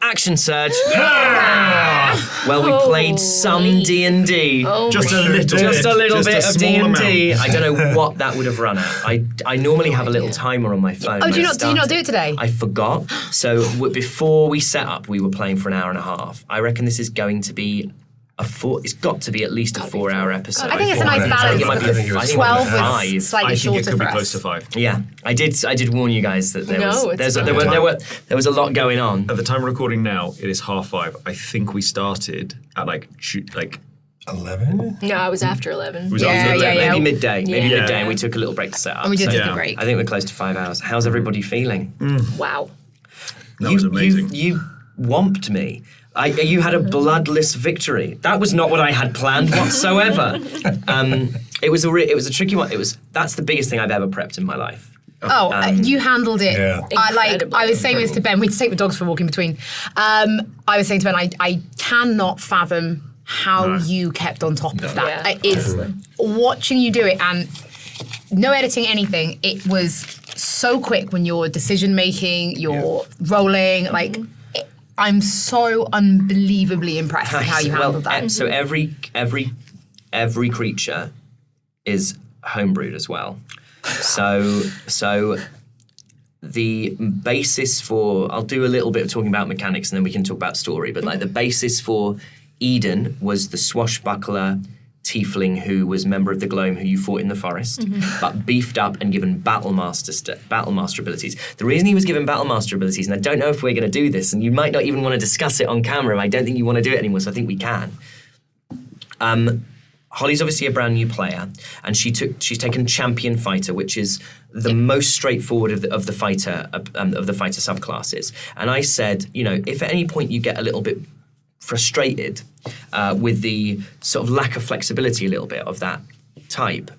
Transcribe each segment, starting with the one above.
Action surge. Well, we played some D&D. Just a little bit of D&D. I don't know what that would have run at. I normally have a little timer on my phone. Oh, did you not do it today? I forgot. So before we set up, we were playing for an hour and a half. I reckon this is going to be it's got to be at least a 4-hour episode. I think it's a nice balance. I think it might be 12 5. was slightly shorter it could be for close us. to 5. Yeah, I did warn you guys that there was a lot going on. At the time of recording now, it is 5:30. I think we started at like 11? No, it was after 11. It was Yeah, after yeah, that. yeah. Maybe midday. Yeah. And we took a little break to set up. And we did So take a break. I think we're close to 5 hours. How's everybody feeling? Wow. That was amazing. You whomped me. You had a bloodless victory. That was not what I had planned whatsoever. It was a tricky one. That's the biggest thing I've ever prepped in my life. You handled it. Yeah. I was saying this to Ben. We'd take the dogs for a walk in between. I was saying to Ben, I cannot fathom how you kept on top of that. Yeah. It is watching you do it and no editing, anything. It was so quick when you're decision making, you're rolling, like. I'm so unbelievably impressed with how you handled that. So every creature is homebrewed as well. So the basis for, I'll do a little bit of talking about mechanics and then we can talk about story, but like the basis for Eden was the swashbuckler tiefling who was member of the Gloam who you fought in the forest, but beefed up and given Battlemaster abilities. The reason he was given Battlemaster abilities, and I don't know if we're going to do this, and you might not even want to discuss it on camera, I don't think you want to do it anymore, so I think we can. Holly's obviously a brand new player, and she's taken Champion Fighter, which is the most straightforward of the fighter subclasses. And I said, if at any point you get a little bit frustrated with the sort of lack of flexibility a little bit of that type,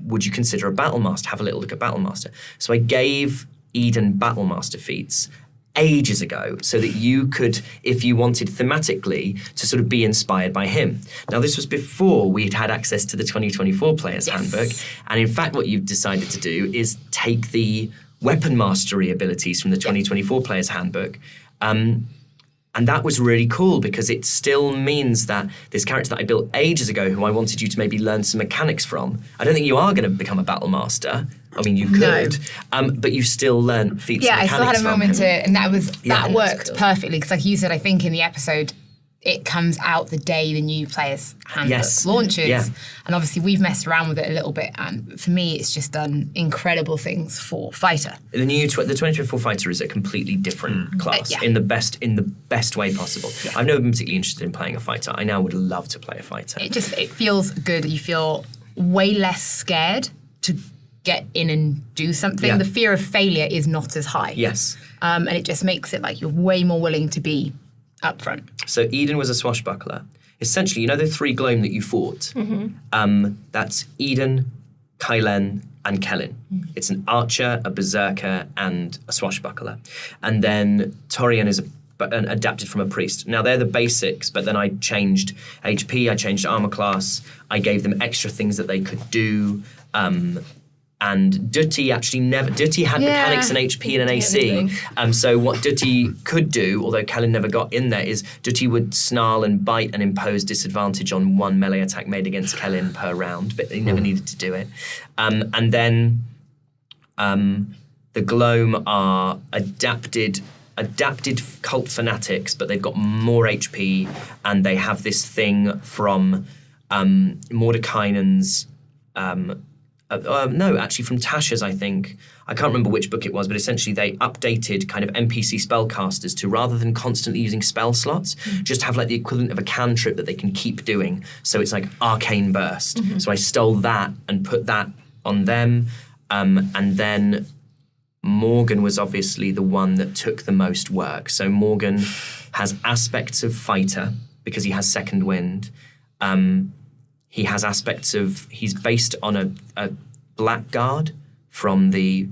would you consider a Battlemaster? Have a little look at Battlemaster. So I gave Eden Battlemaster feats ages ago so that you could, if you wanted thematically, to sort of be inspired by him. Now, this was before we'd had access to the 2024 Player's Handbook, and in fact what you've decided to do is take the weapon mastery abilities from the 2024 Player's Handbook, and that was really cool because it still means that this character that I built ages ago, who I wanted you to maybe learn some mechanics from, I don't think you are going to become a battle master. I mean, you could, but you still learn feats and mechanics. Yeah, I still had a moment and that Yeah, worked perfectly because, like you said, I think in the episode it comes out the day the new Player's Handbook launches, and obviously we've messed around with it a little bit, and for me, it's just done incredible things for Fighter. The 2024 Fighter is a completely different class in the best way possible. I've never been particularly interested in playing a fighter. I now would love to play a fighter. It feels good. You feel way less scared to get in and do something. Yeah. The fear of failure is not as high. Yes. And it just makes it like you're way more willing to be up front. So Eden was a swashbuckler. Essentially, the 3 Gloam that you fought? That's Eden, Kylen, and Kellen. It's an archer, a berserker, and a swashbuckler. And then Torian is adapted from a priest. Now, they're the basics, but then I changed HP, I changed armor class, I gave them extra things that they could do. And Dutti had mechanics and HP and an AC. So what Dutti could do, although Kellen never got in there, is Dutti would snarl and bite and impose disadvantage on 1 melee attack made against Kellen per round, but he never needed to do it. And then the Gloam are adapted cult fanatics, but they've got more HP, and they have this thing from Mordekainen's from Tasha's, I think. I can't remember which book it was, but essentially they updated kind of NPC spellcasters to, rather than constantly using spell slots, just have like the equivalent of a cantrip that they can keep doing. So it's like Arcane Burst. So I stole that and put that on them. And then Morgan was obviously the one that took the most work. So Morgan has aspects of fighter because he has second wind. He has aspects of, he's based on a blackguard from the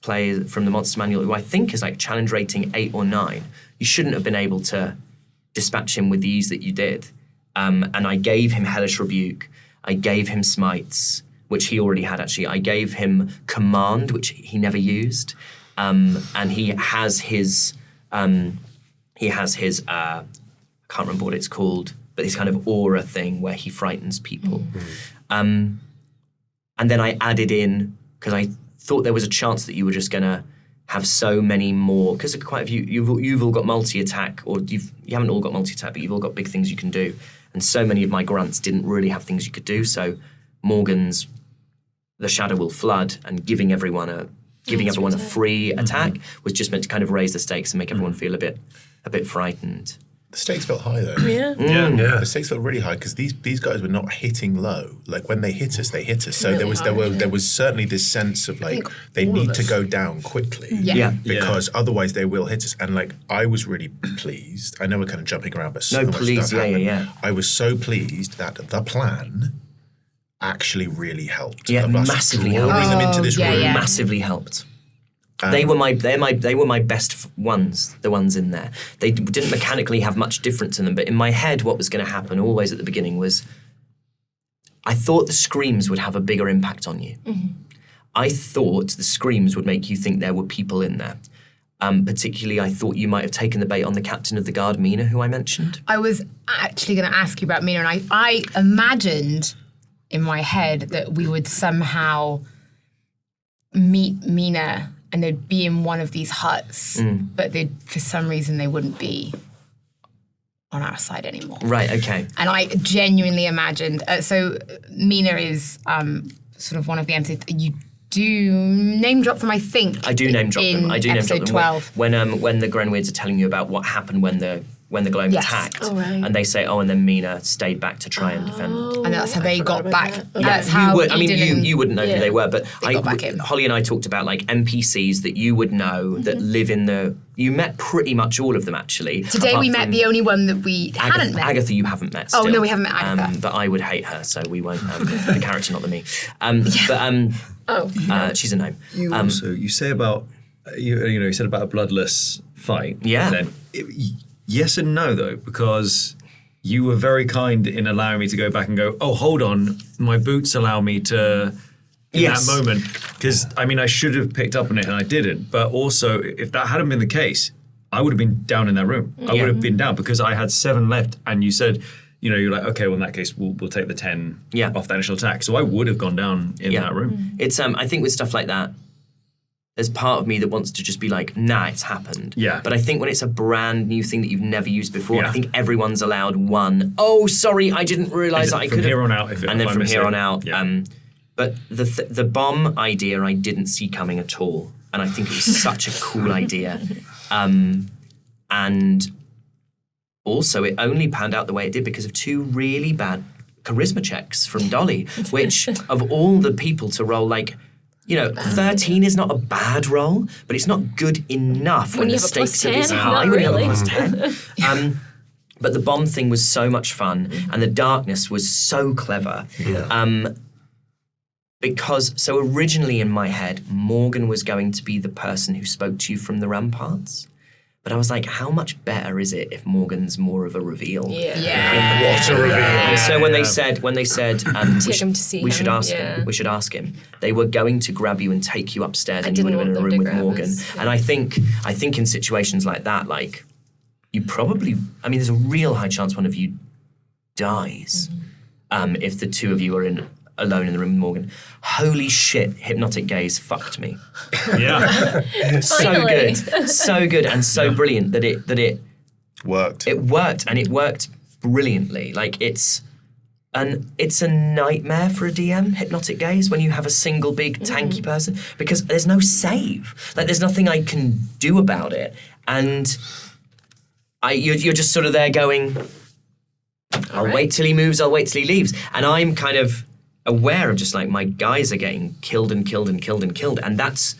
Monster Manual, who I think is like challenge rating 8 or 9. You shouldn't have been able to dispatch him with the ease that you did. And I gave him Hellish Rebuke. I gave him Smites, which he already had actually. I gave him Command, which he never used. And he has his he has his I can't remember what it's called, but his kind of aura thing where he frightens people. And then I added in, because I thought there was a chance that you were just going to have so many more, because quite a few, you've all got multi-attack, or you haven't all got multi-attack, but you've all got big things you can do. And so many of my grunts didn't really have things you could do. So Morgan's The Shadow Will Flood and giving everyone a free attack was just meant to kind of raise the stakes and make everyone feel a bit frightened. The stakes felt high though. Yeah. The stakes felt really high because these guys were not hitting low. Like when they hit us, they hit us. So Really there was certainly this sense of like they need to go down quickly. Yeah. Because otherwise they will hit us. And like I was really pleased. I know we're kind of jumping around, but so much please, stuff happened. yeah. I was so pleased that the plan actually really helped. Yeah, Of us massively drawing helped. them into this room. Massively helped. They were my best ones, the ones in there. They didn't mechanically have much difference in them, but in my head, what was going to happen always at the beginning was, I thought the screams would have a bigger impact on you. I thought the screams would make you think there were people in there. Particularly, I thought you might have taken the bait on the captain of the guard, Mina, who I mentioned. I was actually going to ask you about Mina, and I imagined in my head that we would somehow meet Mina and they'd be in one of these huts, but for some reason they wouldn't be on our side anymore. Right, okay. And I genuinely imagined, so Mina is sort of one of the entities. You do name drop them, I think. I do name drop them. I do name drop episode them 12. when the Grenweirds are telling you about what happened when the Gloam Yes. attacked, Oh, right. and they say, and then Mina stayed back to try and defend. And that's how they got back. that. That's how you wouldn't know who they were, but got back in. Holly and I talked about like NPCs that you would know that live in the. You met pretty much all of them actually. Today apart we met from the only one that we hadn't met. Agatha, you haven't met. Oh, Still. no, we haven't met Agatha. But I would hate her, so we won't. The character, not the me. She's a gnome. You say about you said about a bloodless fight. Yeah. Then yes and no though, because you were very kind in allowing me to go back and go, oh, hold on, my boots allow me to. In Yes. that moment, because I should have picked up on it and I didn't. But also, if that hadn't been the case, I would have been down in that room. I would have been down because I had 7 left, and you said, you're like, okay, well in that case, we'll take the 10 off the initial attack. So I would have gone down in that room. It's I think with stuff like that, there's part of me that wants to just be like, nah, it's happened. Yeah. But I think when it's a brand new thing that you've never used before, Yeah. I think everyone's allowed one. Oh, sorry, I didn't realise that I could. From here on out, and then from here on out. Yeah. But the bomb idea I didn't see coming at all, and I think it was such a cool idea. And also, it only panned out the way it did because of 2 really bad charisma checks from Dolly, which of all the people to roll, 13 is not a bad roll, but it's not good enough when the you have a plus stakes are this 10, high. not When you have a really. plus 10. But the bomb thing was so much fun, and the darkness was so clever. Because originally in my head, Morgan was going to be the person who spoke to you from the ramparts. But I was like, how much better is it if Morgan's more of a reveal? Yeah. What a reveal. And so when they said, Take him to see we should him, ask yeah. him. We should ask him. They were going to grab you and take you upstairs, and you would didn't have been in a want room them with to grab Morgan. us, yeah. And I think in situations like that, you probably, there's a real high chance one of you dies if the 2 of you are alone in the room with Morgan. Holy shit, Hypnotic Gaze fucked me. Yeah. So good and so brilliant that it Worked. It worked, and it worked brilliantly. It's a nightmare for a DM, Hypnotic Gaze, when you have a single big tanky person, because there's no save. There's nothing I can do about it. And you're just sort of there going, I'll wait till he moves, I'll wait till he leaves. And I'm kind of aware of just my guys are getting killed and killed and killed and killed. And that's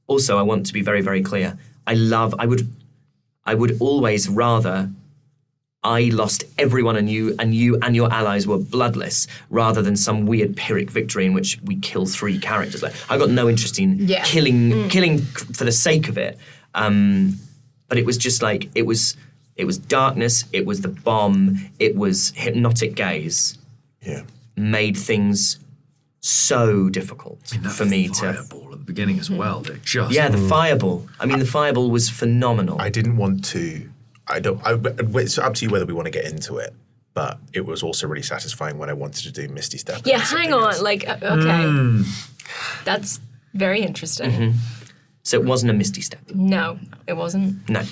also, I want to be very, very clear. I would always rather I lost everyone and you and your allies were bloodless rather than some weird Pyrrhic victory in which we kill 3 characters. I got no interest in killing for the sake of it. But it was just it was darkness, it was the bomb, it was Hypnotic Gaze. Yeah. Made things so difficult for me to. Fireball at the beginning as well. They're just Yeah, the fireball. The fireball was phenomenal. I didn't want to It's up to you whether we want to get into it. But it was also really satisfying when I wanted to do Misty Step. Yeah, hang on. Else. Okay. That's very interesting. Mm-hmm. So it wasn't a Misty Step? No, it wasn't. No.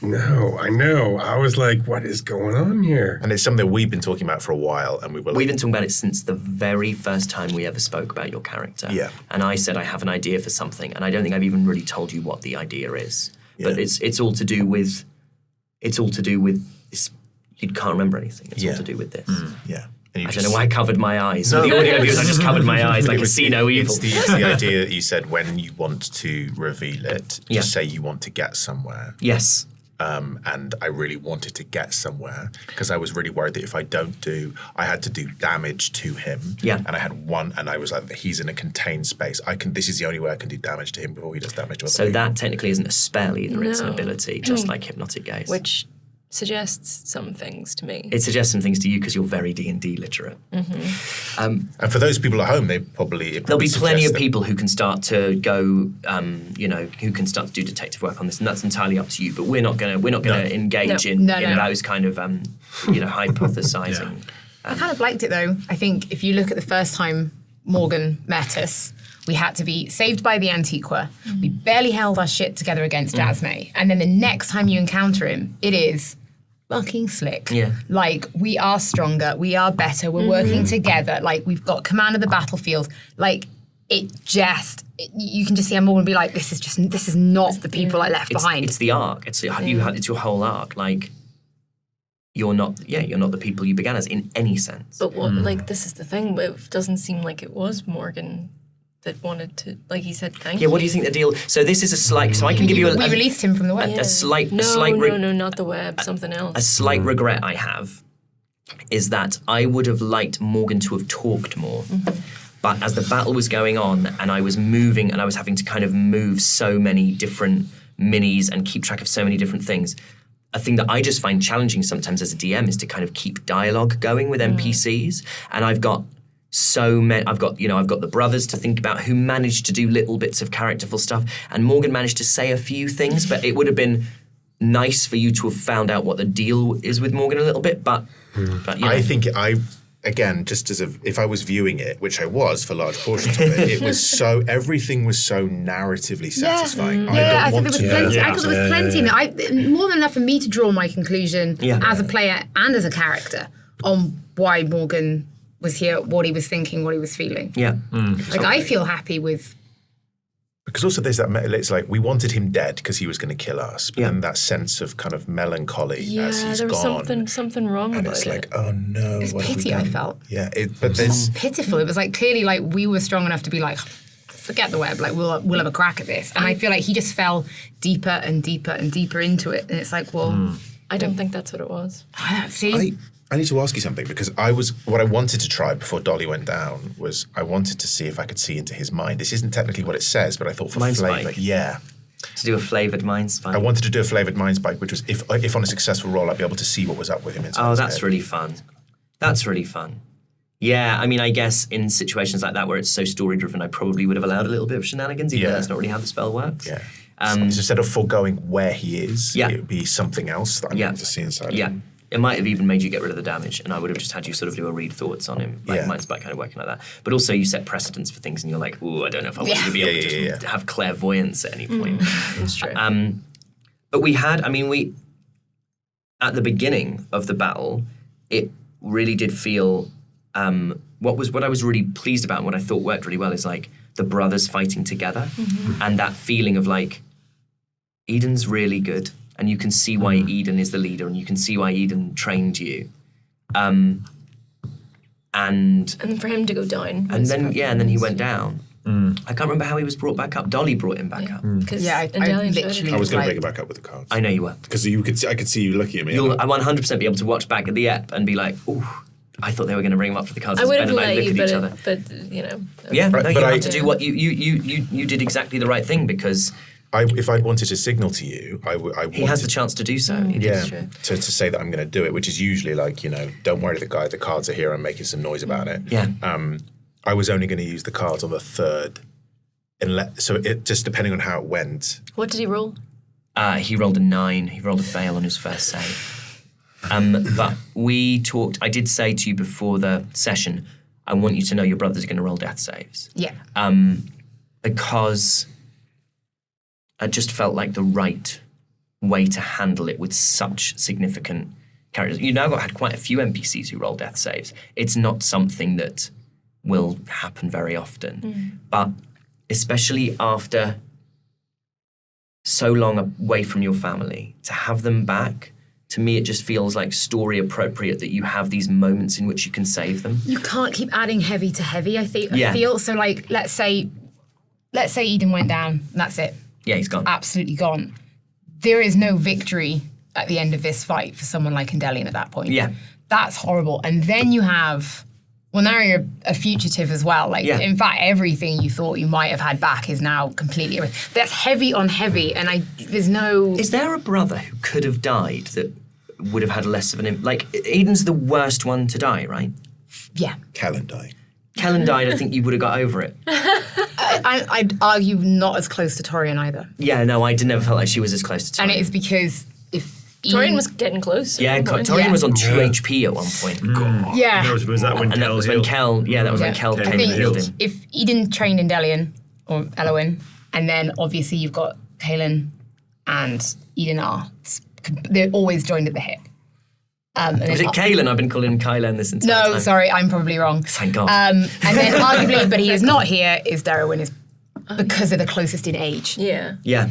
No, I know. I was like, what is going on here? And it's something we've been talking about for a while, and we've been talking about it since the very first time we ever spoke about your character. Yeah. And I said I have an idea for something, and I don't think I've even really told you what the idea is. Yeah. But it's all to do with this. You can't remember anything. It's all to do with this. Yeah. I don't know why I covered my eyes. For the audio viewers, I just covered my eyes like see no evil. It's the idea that you said when you want to reveal it, just say you want to get somewhere. Yes. And I really wanted to get somewhere because I was really worried that if I don't I had to do damage to him. Yeah. And I had one, and I was like, he's in a contained space. This is the only way I can do damage to him before he does damage to other people. So that technically isn't a spell either, it's an ability, just like Hypnotic Gaze. Which suggests some things to me. It suggests some things to you because you're very D&D literate. Mm-hmm. And for those people at home, there'll be plenty of people who can start to go, who can start to do detective work on this, and that's entirely up to you. But we're not going to engage in those kind of, hypothesizing. I kind of liked it though. I think if you look at the first time Morgan met us, we had to be saved by the Antiqua. We barely held our shit together against Jasmine. And then the next time you encounter him, it is fucking slick. Yeah. Like, we are stronger, we are better, we're working together. Like, we've got command of the battlefield. Like, you can just see Morgan be like, this is not the people I left behind. It's the arc. It's your whole arc. Like, you're not the people you began as in any sense. But this is the thing. It doesn't seem like it was Morgan that wanted to, like he said, thank you. Yeah, what do you think the deal? So this is a slight. So I can give you We released him from the web. A slight. No, not the web. Something else. A slight regret I have is that I would have liked Morgan to have talked more. Mm-hmm. But as the battle was going on and I was moving and I was having to kind of move so many different minis and keep track of so many different things, a thing that I just find challenging sometimes as a DM is to kind of keep dialogue going with NPCs. And I've got so many, I've got the brothers to think about who managed to do little bits of characterful stuff, and Morgan managed to say a few things, but it would have been nice for you to have found out what the deal is with Morgan a little bit, but I think again, just if I was viewing it, which I was for large portions of it, everything was so narratively satisfying. I thought there was plenty. More than enough for me to draw my conclusion as a player and as a character on why Morgan was here, what he was thinking, what he was feeling. Yeah. I feel happy with. Because also there's that, it's like we wanted him dead because he was going to kill us, but then that sense of kind of melancholy as he's there was gone. something wrong and about it's it. like, oh no. It's pity I felt. Yeah, but there's pitiful. It was like clearly like we were strong enough to be like, forget the web, like we'll have a crack at this. And I feel like he just fell deeper and deeper and deeper into it. And it's like, well, I don't think that's what it was. See? I need to ask you something, because what I wanted to try before Dolly went down was I wanted to see if I could see into his mind. This isn't technically what it says, but I thought for Mind flavour, spike. To do a flavoured mind spike. I wanted to do a flavoured mind spike, which was if on a successful roll, I'd be able to see what was up with him inside his that's head. really fun. That's really fun. Yeah, I mean, I guess in situations like that where it's so story-driven, I probably would have allowed a little bit of shenanigans, even though that's not really how the spell works. Yeah. So instead of foregoing where he is, it would be something else that I'm able to see inside of him. It might have even made you get rid of the damage, and I would have just had you sort of do a read thoughts on him, like mind spike kind of working like that. But also you set precedents for things, and you're like, ooh, I don't know if I want you to be able to just have clairvoyance at any point. That's true. But we had, at the beginning of the battle, it really did feel, what I was really pleased about and what I thought worked really well is like the brothers fighting together, and that feeling of like, Eden's really good. And you can see why Eden is the leader, and you can see why Eden trained you. And for him to go down. And then he went down. I can't remember how he was brought back up. Dolly brought him back up. I literally I was going to bring it back up with the cards. I know you were. Because I could see you looking at me. You'll 100% be able to watch back at the ep and be like, ooh, I thought they were going to bring him up for the cards. I would have let you, each other. but you know. Yeah, you have to do what you did exactly the right thing, because if I'd wanted to signal to you, he has the chance to do so. To say that I'm going to do it, which is usually like, don't worry, the cards are here, I'm making some noise about it. Yeah. I was only going to use the cards on the third, so it just depending on how it went. What did he roll? He rolled a 9. He rolled a fail on his first save. But we talked. I did say to you before the session, I want you to know your brothers are going to roll death saves. Yeah. Because I just felt like the right way to handle it with such significant characters. You now had quite a few NPCs who roll death saves. It's not something that will happen very often. But especially after so long away from your family, to have them back, to me it just feels like story appropriate that you have these moments in which you can save them. You can't keep adding heavy to heavy, I Yeah. feel. So like, let's say Eden went down, and that's it. Yeah, he's gone. Absolutely gone. There is no victory at the end of this fight for someone like Endelian at that point. Yeah. That's horrible. And then you have, well, now you're a fugitive as well. Like, Yeah. in fact, everything you thought you might have had back is now completely, that's heavy on heavy. And there's no... Is there a brother who could have died that would have had less of an like Eden's the worst one to die, right? Yeah. Callan died. Kellen died, I think you would have got over it. I'd argue not as close to Torian either. Yeah, no, I never felt like she was as close to Torian. And it is because if Torian was getting close. Yeah, Torian was on 2 HP at one point. Yeah. No, was that when And that Kel was when healed? Kel, yeah, that was when Kel I came and think healed him. if Eden trained Endelian or Elowen, and then obviously you've got Kaelin and Eden they're always joined at the hip. And Was it Kaelin? I've been calling him Kylan this entire time. No, sorry, I'm probably wrong. Thank God. And then arguably, but he is not here, is Darwin, is because they're the closest in age. Yeah. Yeah.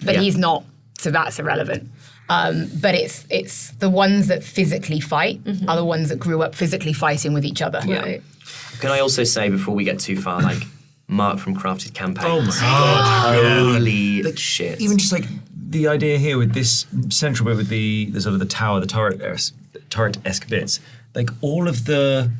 But Yeah. he's not, so that's irrelevant. But it's the ones that physically fight are the ones that grew up physically fighting with each other. Right. Can I also say, before we get too far, like, Mark from Crafted Campaigns. Oh my God. Holy shit. Even just like the idea here with this central bit with the sort of the tower, the turret-esque bits, like all of the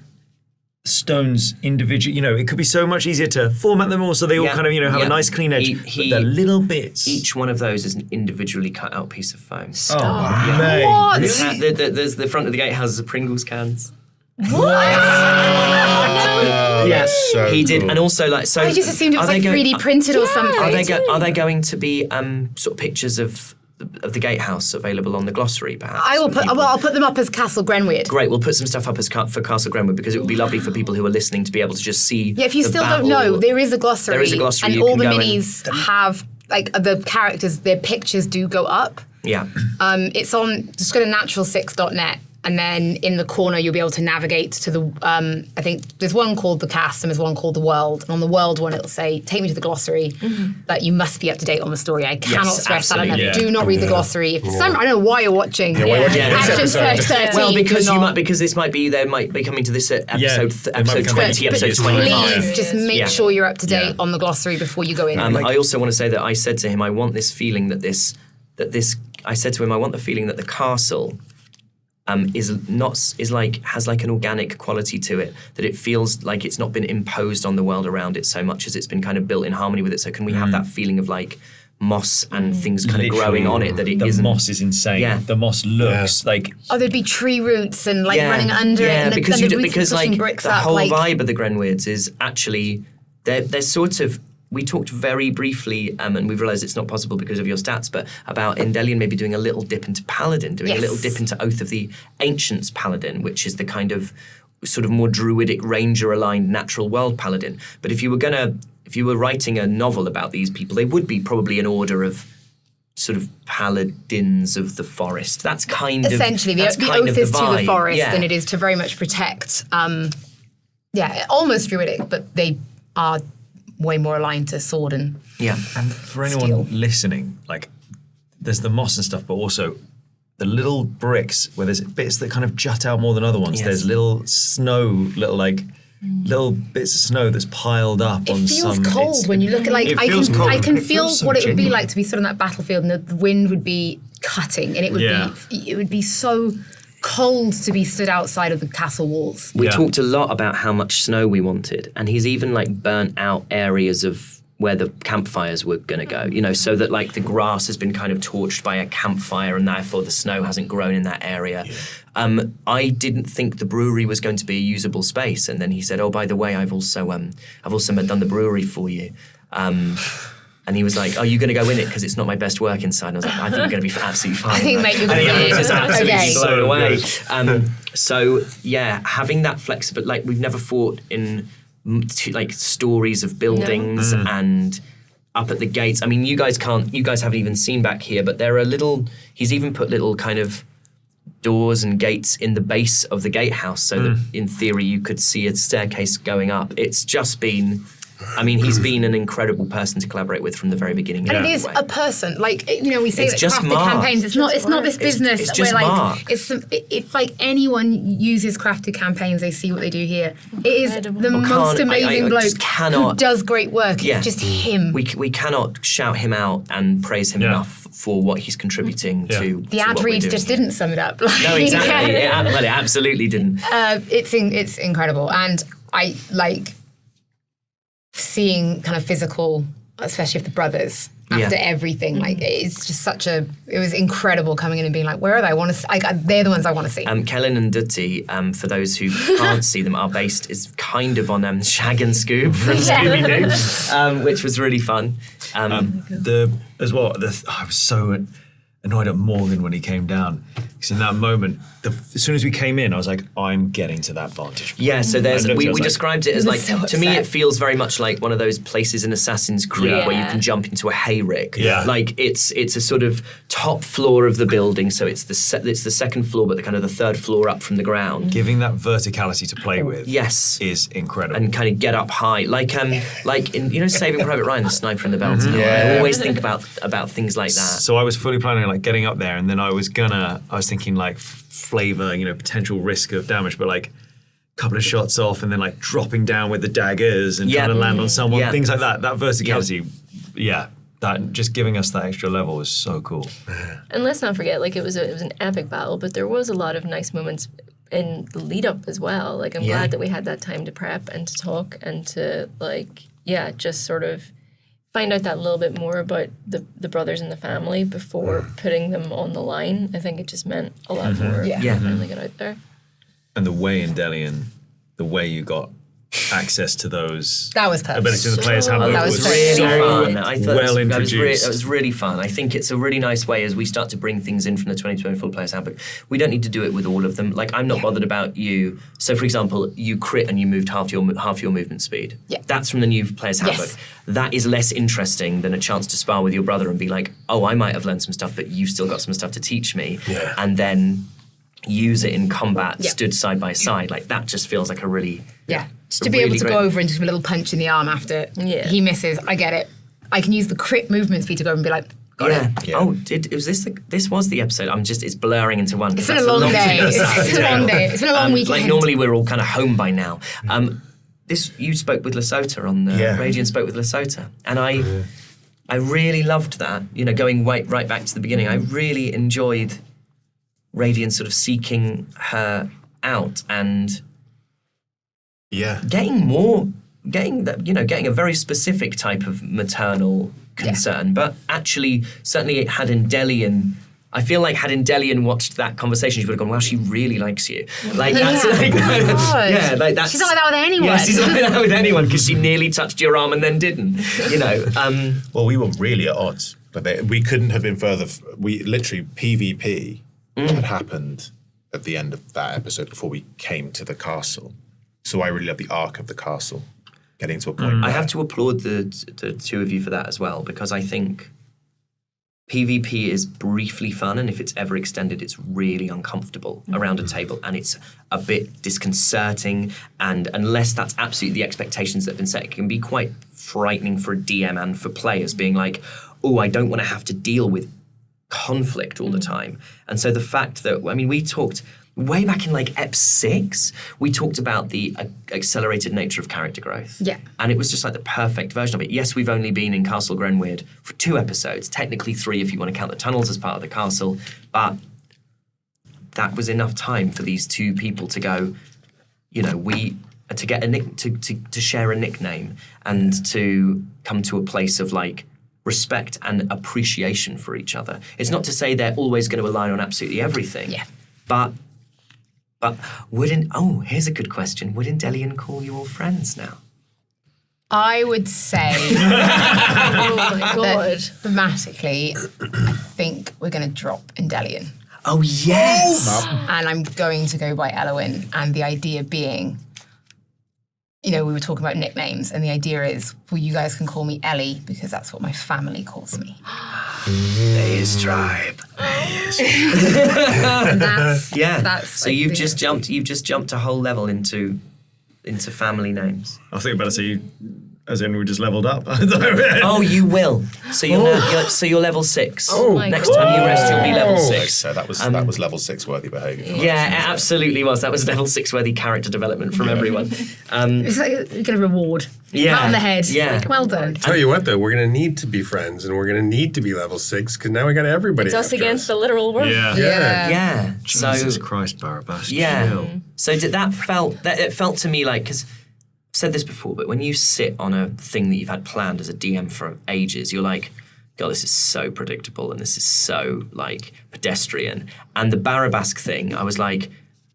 stones individually, it could be so much easier to format them all so they all Yeah. kind of, have Yeah. a nice clean edge. He- but the little bits. Each one of those is an individually cut out piece of foam. Oh, mate. What? There's the front of the gatehouse is Pringles cans. Yes, so He did, cool. and also like so. I just assumed it was are like they 3D printed or something. Are they going to be sort of pictures of the gatehouse available on the glossary? Perhaps I will for put. people? Well, I'll put them up as Castle Grenweird. Great, we'll put some stuff up for Castle Grenwood because it would be lovely for people who are listening to be able to just see. Yeah, if you the still battle. don't know, there is a glossary. There is a glossary, and you all can the go in. minis have like the characters. Their pictures do go up. Yeah, It's on. Just go to naturalsix.net. And then in the corner, you'll be able to navigate to the, I think there's one called the cast and there's one called the world. And on the world one, it'll say, take me to the glossary, but you must be up to date on the story. I cannot stress that enough. absolutely, Do not read the glossary. If some, I don't know why you're watching. why you're watching this Action episode. Search 13. well, because do not. because this might be they might be coming to this episode they might episode be coming 20, to episode this. 25. Please just make Yeah. sure you're up to date Yeah. on the glossary before you go in. I also want to say that I said to him, I want this feeling that this. I said to him, I want the feeling that the castle has like an organic quality to it, that it feels like it's not been imposed on the world around it so much as it's been kind of built in harmony with it. So can we have that feeling of like moss and things kind of growing on it that it the isn't? moss is insane. Yeah. The moss looks like Oh, there'd be tree roots and like running under it. And because the you roots because pushing like bricks the up, whole like, vibe of the Grenweirds is actually they're sort of. We talked very briefly, and we've realised it's not possible because of your stats, but about Endelian maybe doing a little dip into Paladin, doing a little dip into Oath of the Ancients Paladin, which is the kind of sort of more druidic ranger-aligned natural world Paladin. But if you were writing a novel about these people, they would be probably an order of sort of paladins of the forest. That's kind of essentially that's the kind oath of is to the vibe. forest Yeah. and it is to very much protect almost druidic, but they are way more aligned to sword and Yeah. And for anyone Steel. listening, like there's the moss and stuff, but also the little bricks where there's bits that kind of jut out more than other ones. Yes. There's little bits of snow that's piled up it on feels some. cold when you look at like It I feels can cold. I can It feel feels so what it would be genuine. like to be stood on that battlefield and the wind would be cutting and it would be so cold to be stood outside of the castle walls. We Yeah. talked a lot about how much snow we wanted, and he's even like burnt out areas of where the campfires were going to go, so that like the grass has been kind of torched by a campfire and therefore the snow hasn't grown in that area. I didn't think the brewery was going to be a usable space, and then he said, "Oh, by the way, I've also done the brewery for you." And he was like, "Are you going to go in it? Because it's not my best work inside." And I was like, "I think you're going to be absolutely fine." I think, mate, you're And gonna he be was just absolutely okay. blown So away. good. So yeah, having that flexibility, like we've never fought in like stories of buildings and up at the gates. I mean, you guys haven't even seen back here, but there are he's even put little kind of doors and gates in the base of the gatehouse so that in theory you could see a staircase going up. It's just been, I mean, he's been an incredible person to collaborate with from the very beginning. And it is Way. a person. Like, you know, we say It's that just crafted Mark. campaigns. It's not this business it's just where like Mark. it's like anyone uses crafted campaigns, they see what they do here. It is Incredible. the I most can't- I amazing just bloke cannot- who does great work. Yeah. It's just him. We cannot shout him out and praise him Yeah. enough for what he's contributing to the to ad what we're reads doing just here. didn't sum it up. Like, No, exactly. It absolutely didn't. It's incredible, and I like seeing kind of physical, especially of the brothers after everything. Like it's just it was incredible coming in and being like, where are they? I want to. They're the ones I want to see. Kellen and Dutti, for those who can't see them, are based is kind of on Shag and Scoob from Scooby-Doo, which was really fun. I was so annoyed at Morgan when he came down, because in that moment, as soon as we came in, I was like, I'm getting to that vantage point. Yeah, so there's And we I was like- described it as like, so to me it upset. feels very much like one of those places in Assassin's Creed where you Yeah. can jump into a hayrick. Yeah. Like it's a sort of top floor of the building, so it's the second floor, but the kind of the third floor up from the ground. Giving that verticality to play with Yes. is incredible. And kind of get up high, like in Saving Private Ryan, the sniper in the belt. I always think about things like that. So I was fully planning on like getting up there, and then I was thinking like flavor, potential risk of damage, but like a couple of shots off and then like dropping down with the daggers and Yeah. trying to land on someone, Yeah. things like that. That verticality, that just giving us that extra level was so cool. And let's not forget, like it was an epic battle, but there was a lot of nice moments in the lead up as well. Like I'm glad that we had that time to prep and to talk and to just sort of find out that little bit more about the brothers and the family before putting them on the line. I think it just meant a lot more. Yeah. Finally got out there. And the way in Delian, the way you got access to those That was perfect. abilities in the player's handbook that was was really so fun. I thought well that introduced. was really fun. I think it's a really nice way as we start to bring things in from the 2024 Players Handbook. We don't need to do it with all of them. Like I'm not bothered about you. So for example, you crit and you moved half your movement speed. Yeah. That's from the new Players Handbook. Yes. That is less interesting than a chance to spar with your brother and be like, oh, I might have learned some stuff, but you've still got some stuff to teach me. Yeah. And then use it in combat, Yeah. stood side by side. Like that just feels like a really Just to be able really to great- go over and just give a little punch in the arm after he misses. I get it. I can use the crit movement speed to go over and be like, got it. Yeah. Oh, this was the episode? It's blurring into one. It's been a long day. It's been a long day. It's been a long weekend. Like normally we're all kind of home by now. You spoke with Lesotho on the Radiant spoke with Lesotho, and I really loved that. Going right back to the beginning, I really enjoyed Radiant sort of seeking her out and getting a very specific type of maternal concern. But actually, certainly it had Indelian. I feel like had Indelian watched that conversation, she would have gone, "Well, she really likes you." Like that's like, God. like that's. She's not like that with anyone. Yeah, she's not like that with anyone because she nearly touched your arm and then didn't. Well, we were really at odds, but we couldn't have been further. We literally PvP had happened at the end of that episode before we came to the castle. So I really love the arc of the castle, getting to a point. I have to applaud the two of you for that as well, because I think PvP is briefly fun, and if it's ever extended, it's really uncomfortable around a table, and it's a bit disconcerting, and unless that's absolutely the expectations that have been set, it can be quite frightening for a DM and for players, being like, oh, I don't want to have to deal with conflict all the time. And so the fact that, we talked way back in like Ep 6, we talked about the accelerated nature of character growth. Yeah. And it was just like the perfect version of it. Yes, we've only been in Castle Grenweird for 2 episodes, technically 3 if you want to count the tunnels as part of the castle, but that was enough time for these 2 people to go, to get to share a nickname and to come to a place of like respect and appreciation for each other. It's not to say they're always going to align on absolutely everything. Yeah. But here's a good question. Would Indelian call you all friends now? I would say Oh my that god. thematically, I think we're going to drop Endelian. Oh yes. And I'm going to go by Elowin. And the idea being, we were talking about nicknames, and the idea is, well, you guys can call me Ellie because that's what my family calls me. His tribe. And that's, Yeah. That's So you've just jumped a whole level into family names. I think better say you, as in we just leveled up. Oh, you will. So you're level 6. Oh, Next time you rest, you'll be level Oh. 6. So that was level 6 worthy behaviour. Yeah, it absolutely was. That was level 6 worthy character development from everyone. It's like you get a reward. Yeah. Pat on the head. Yeah. Like, well done. Tell you what, though, we're going to need to be friends, and we're going to need to be level 6 because now we got everybody. It's us after against us. the literal world. Yeah. Yeah. Jesus So Christ, Barabbas. yeah. Chill. So it felt to me like, because I've said this before, but when you sit on a thing that you've had planned as a DM for ages, you're like, God, this is so predictable and this is so like pedestrian. And the Barabbas thing, I was like,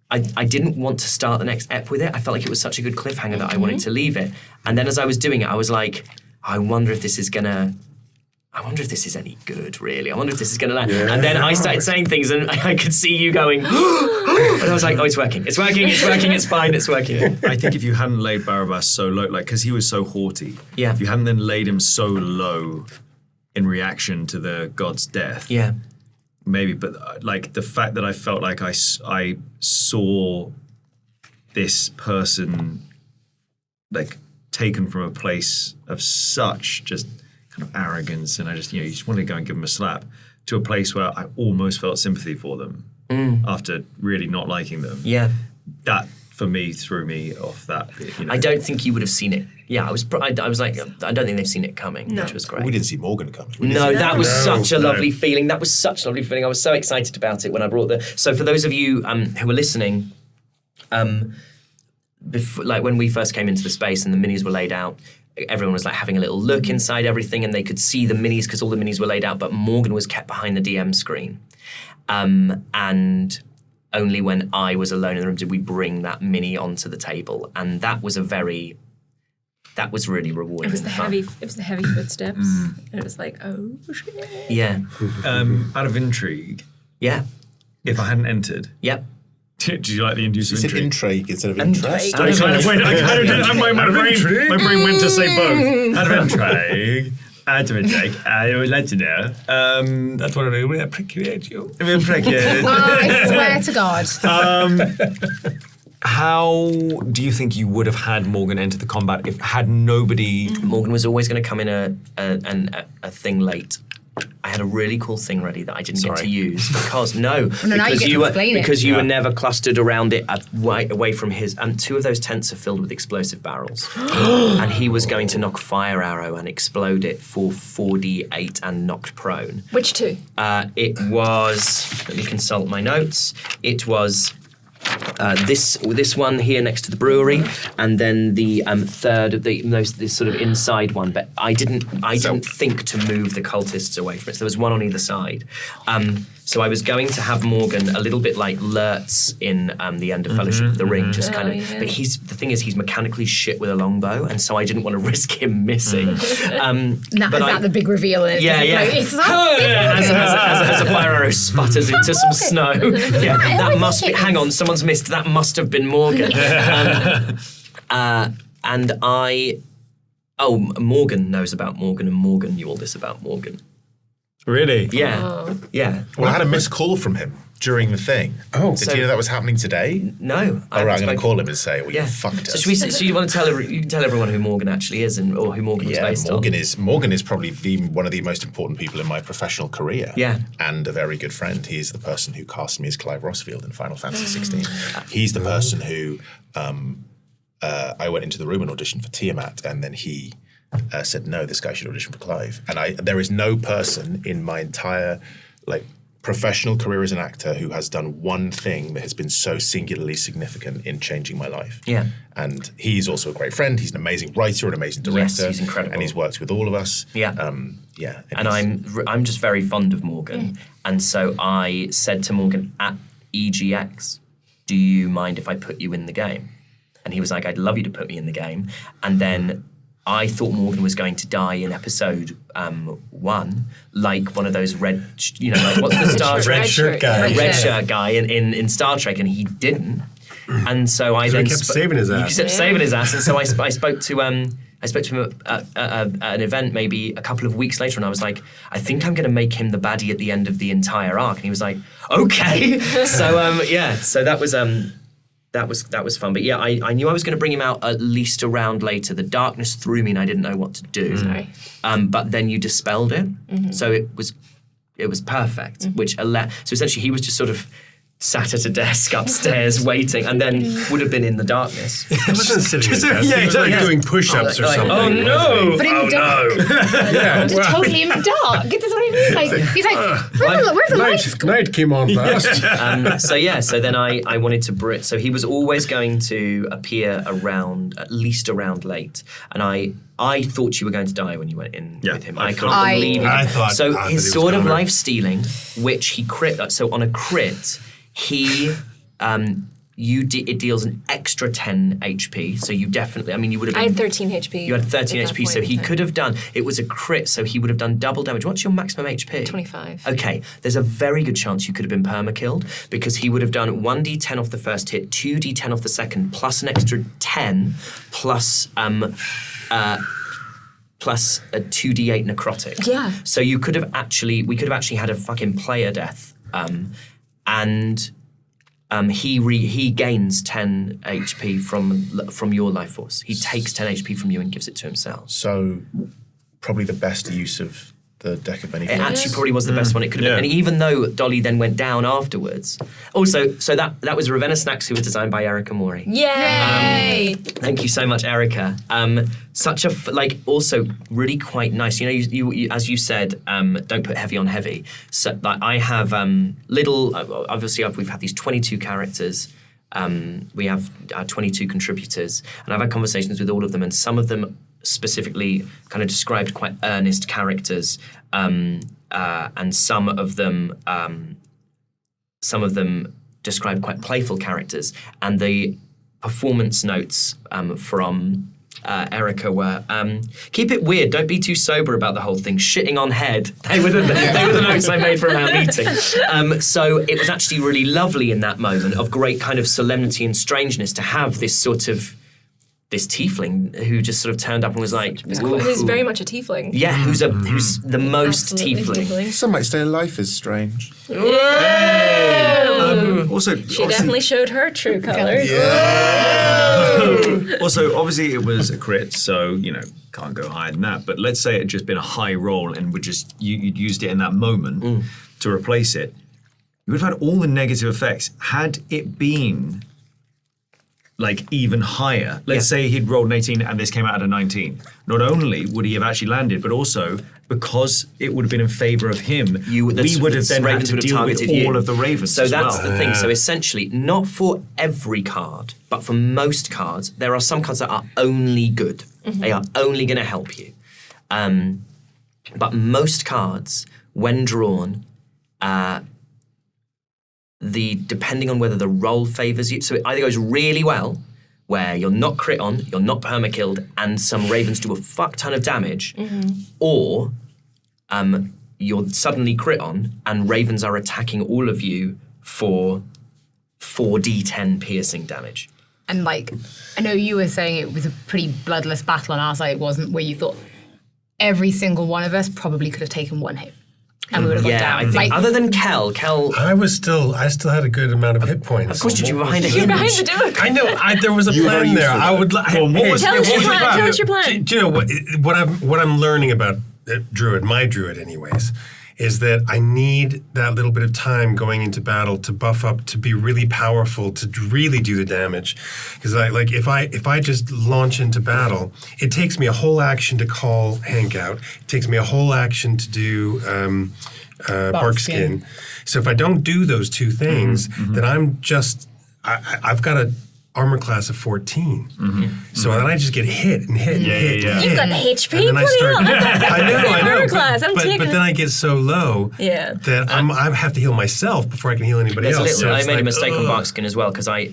I didn't want to start the next ep with it. I felt like it was such a good cliffhanger that I wanted to leave it. And then as I was doing it, I was like, I wonder if this is any good, really. I wonder if this is going to land. Yeah. And then I started saying things and I could see you going, and I was like, oh, it's working, it's fine, it's working. I think if you hadn't laid Barabbas so low, like, because he was so haughty, Yeah. if you hadn't then laid him so low in reaction to the god's death, Yeah. maybe, but like the fact that I felt like I saw this person like taken from a place of such just kind of arrogance, and I just, you just wanted to go and give them a slap, to a place where I almost felt sympathy for them after really not liking them. Yeah. That for me threw me off that. I don't think you would have seen it. Yeah, I was like, I don't think they've seen it coming, which was great. We didn't see Morgan coming. No, that was such a No. lovely feeling. That was such a lovely feeling. I was so excited about it when I brought So for those of you who are listening, before, like when we first came into the space and the minis were laid out, everyone was like having a little look inside everything, and they could see the minis because all the minis were laid out, but Morgan was kept behind the DM screen. And only when I was alone in the room did we bring that mini onto the table, and that was really rewarding. It was and the fun. heavy footsteps. And it was like, oh shit. Yeah, Out of intrigue, yeah, if I hadn't entered, yep. did you like the induce You of said intrigue? intrigue instead of interest. Out of My brain went to say both. Out of intrigue. Out of intrigue. I would like to know. That's what I will appreciate you. Oh, I swear to God. How do you think you would have had Morgan enter the combat if had nobody? Morgan was always going to come in a thing late. I had a really cool thing ready that I didn't get to use because now you because get you to were explain it. because you were never clustered around it away from his. And 2 of those tents are filled with explosive barrels, and he was going to knock fire arrow and explode it for 4d8 and knocked prone. Which two? It was. Let me consult my notes. It was. This one here next to the brewery, and then the third of this sort of inside one. But I didn't think to move the cultists away from it. So there was one on either side. So I was going to have Morgan a little bit like Lurtz in the end of Fellowship of the Ring, just kind of. yeah. But the thing is, he's mechanically shit with a longbow, and so I didn't want to risk him missing. Is that the big reveal? And it's Yeah, just yeah. like, it's not- As a fire arrow sputters into some snow. Yeah, that must be. Hang on, someone's missed. That must have been Morgan. And I. Oh, Morgan knows about Morgan, and Morgan knew all this about Morgan. Really? Yeah, yeah. Well, I had a missed call from him during the thing. Oh. Did you know that was happening today? No. All right, I'm going to call him and say, well, Yeah. you fucked us. So you want to tell you can tell everyone who Morgan actually is, or who Morgan was Yeah, based Morgan is probably one of the most important people in my professional career. Yeah. And a very good friend. He is the person who cast me as Clive Rossfield in Final Fantasy 16. He's the person who I went into the room and auditioned for Tiamat, and then he said, no, this guy should audition for Clive. And there is no person in my entire professional career as an actor who has done one thing that has been so singularly significant in changing my life. Yeah. And he's also a great friend. He's an amazing writer, an amazing director. Yes, he's incredible. And he's worked with all of us. Yeah. Yeah. And I'm just very fond of Morgan. And so I said to Morgan at EGX, do you mind if I put you in the game? And he was like, I'd love you to put me in the game. And then I thought Morgan was going to die in episode 1, like one of those red, like what's the Star Trek? Red shirt guy. Red shirt guy in Star Trek, and he didn't. And so I then kept saving his ass. He kept saving his ass, and so I spoke to him at an event maybe a couple of weeks later, and I was like, I think I'm going to make him the baddie at the end of the entire arc, and he was like, okay. So that was fun. But yeah, I knew I was going to bring him out at least a round later. The darkness threw me, and I didn't know what to do. Sorry. But then you dispelled it, so it was perfect. So essentially, he was just sort of sat at a desk upstairs waiting, and then would have been in the darkness. He wasn't sitting at a desk. He was like doing push-ups or something. Oh no! But in the dark. Yeah. Just totally in the dark. That's what I mean. Like, he's like, where's the lights? Night came on fast. So then I wanted to so he was always going to appear at least a round late, and I thought you were going to die when you went in with him. I can't believe it. I thought so that his he was sword of gonna. life stealing, which he crit. So on a crit, he it deals an extra 10 HP. So you definitely, you would have been. I had 13 HP. You had 13 at that HP, so point he in could have done. It was a crit, so he would have done double damage. What's your maximum HP? 25. Okay, there's a very good chance you could have been perma-killed because he would have done 1d10 off the first hit, 2d10 off the second, plus an extra 10, plus a 2d8 necrotic. Yeah. So we could have actually had a fucking player death, and he gains 10 HP from your life force. He takes 10 HP from you and gives it to himself. So probably the best use of the deck of many It things. actually probably was the best one it could have been. And even though Dolly then went down afterwards. Also, so that was Ravenna Snacks, who was designed by Erica Mori. Yay! Thank you so much, Erica. Such a, also really quite nice. You as you said, don't put heavy on heavy. So I have obviously we've had these 22 characters. We have 22 contributors, and I've had conversations with all of them, and some of them specifically kind of described quite earnest characters, and some of them described quite playful characters. And the performance notes from Erica were, keep it weird, don't be too sober about the whole thing, shitting on head. They were the notes I made from our meeting. So it was actually really lovely in that moment of great kind of solemnity and strangeness to have this sort of this tiefling who just sort of turned up and was like, Who's very much a tiefling. yeah, who's the most Absolutely tiefling. Some might say life is strange. Also, She definitely showed her true colors. Also, obviously, it was a crit, so can't go higher than that. But let's say it had just been a high roll, and you'd used it in that moment to replace it. You would have had all the negative effects. Had it been even higher, let's say he'd rolled an 18 and this came out at a 19. Not only would he have actually landed, but also because it would have been in favor of him, we would have then had to deal with all of the ravens. So as that's well. the thing. So essentially, not for every card, but for most cards, there are some cards that are only good. They are only going to help you. But most cards, when drawn, depending on whether the roll favors you, so it either goes really well, where you're not crit on, you're not perma-killed, and some ravens do a fuck ton of damage, or you're suddenly crit on, and ravens are attacking all of you for 4d10 piercing damage. And I know you were saying it was a pretty bloodless battle on our side. It wasn't, where you thought every single one of us probably could have taken one hit. And we would have gone down. I think other than Kel, I still had a good amount of hit points. of course, did you behind a You're hinge? behind the dude. I know. There was a plan there. I would like. Well, what was- Tell us your plan. Tell us your plan. Do you know what I'm learning about Druid, my Druid, anyways, is that I need that little bit of time going into battle to buff up, to be really powerful, to really do the damage. Because if I just launch into battle, it takes me a whole action to call Hank out. It takes me a whole action to do bark skin. So if I don't do those two things, then I've got a armor class of 14. So then I just get hit and hit and hit. And You've hit. got HP. And then I start. I know. Armor class. I'm But taking then I get so low that I have to heal myself before I can heal anybody else. I made a it's mistake on ugh. Barkskin as well, because I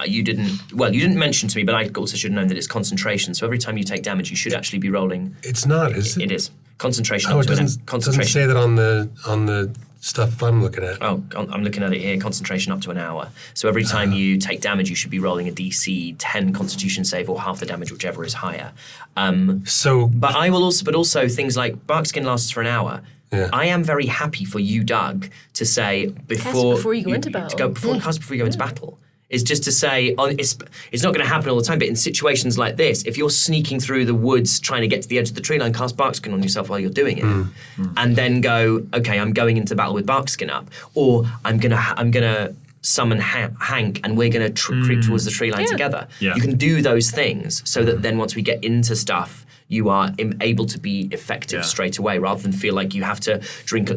you didn't mention to me, but I also should have known that it's concentration. So every time you take damage, you should actually be rolling. It's not, is it? It is. Concentration Oh, up it to an doesn't concentration. say that on the stuff I'm looking at. Oh, I'm looking at it here. Concentration up to an hour. So every time you take damage, you should be rolling a DC 10 Constitution save or half the damage, whichever is higher. But also things like Barkskin lasts for an hour. Yeah. I am very happy for you, Doug, to say before you go into battle. Before you go into battle. Is just to say, it's not going to happen all the time, but in situations like this, if you're sneaking through the woods trying to get to the edge of the tree line, cast Barkskin on yourself while you're doing it, and then go, okay, I'm going into battle with Barkskin up, or I'm gonna summon Hank, and we're gonna creep towards the tree line together. Yeah. You can do those things so that then once we get into stuff, you are able to be effective straight away, rather than feel like you have to drink,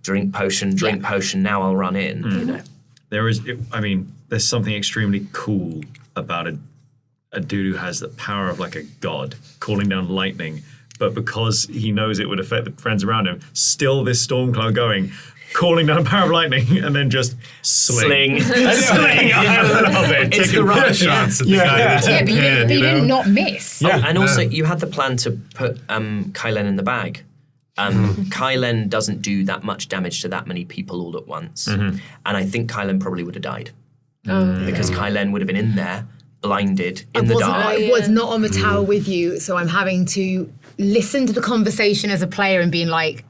drink potion, now I'll run in, There's something extremely cool about a dude who has the power of like a god calling down lightning, but because he knows it would affect the friends around him, still this storm cloud going, calling down power of lightning, and then just sling. Sling. I love it. It's the right shots. At the guy that's Yeah, in but you can, did not miss. Yeah. And also, you had the plan to put Kylen in the bag. Kylen doesn't do that much damage to that many people all at once. And I think Kylen probably would have died. Because Kylen would have been in there, blinded, in the dark. I was not on the tower with you, so I'm having to listen to the conversation as a player and being like,